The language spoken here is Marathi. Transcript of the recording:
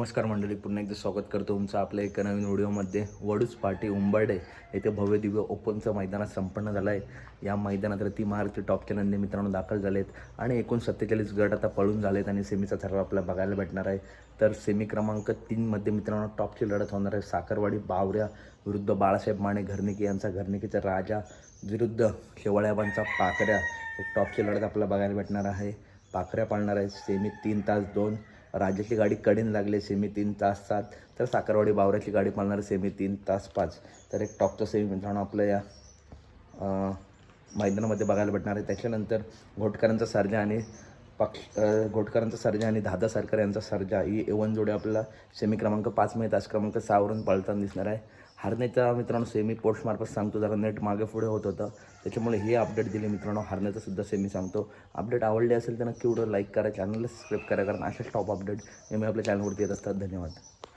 नमस्कार मंडळी, पुन्हा एकदा स्वागत करतो तुमचं आपल्या एका नवीन व्हिडिओमध्ये. वडूज पाटी उंबर्डे येथे भव्य दिव्य ओपनचं मैदानात संपन्न झालं आहे. या मैदानात रती महारथी टॉपचे नंदी मित्रांनो दाखल झालेत आणि एकूण 47 गट आता पळून झालेत आणि सेमीचा ठराव आपल्याला बघायला भेटणार आहे. तर सेमी क्रमांक 3मध्ये मित्रांनो टॉपची लढत होणार आहे. साखरवाडी बावऱ्या विरुद्ध बाळासाहेब माने घरनिके यांचा घरनिकेचा राजा विरुद्ध शेवळ्याबांचा पाकऱ्या. टॉपची लढत आपल्याला बघायला भेटणार आहे. पाकऱ्या पाळणार आहे सेमी 3 तास 2, राजाची गाडी कडीन लागले सेमी 3 तास 7, तर साखरवाडी बावऱ्याची गाडी पाळणार सेमी 3 तास 5. तर एक टॉपचा सेमी मित्रांनो आपल्या या मैदानामध्ये बघायला भेटणार आहे. त्याच्यानंतर घोटकरांचा सर्जा आणि घोटकरांचा सर्जा आणि दादा सरकार यांचा सर्जा ही एवन जोडी आपल्याला सेमी क्रमांक 5 मध्ये तास क्रमांक 6वरून पळताना दिसणार आहे. हरण्याचा मित्रांनो सेमी पोस्टमार्फत सांगतो, जरा नेट मागे पुढे होत होतं त्याच्यामुळे हे अपडेट दिले मित्रांनो. हरण्याचा सुद्धा सेमी सांगतो. अपडेट आवडले असेल तर नक्की व्हिडिओ लाईक करा, चॅनलला सबस्क्राईब करा, कारण अशाच टॉप अपडेट नेहमी आपल्या चॅनलवरती येत असतात. धन्यवाद.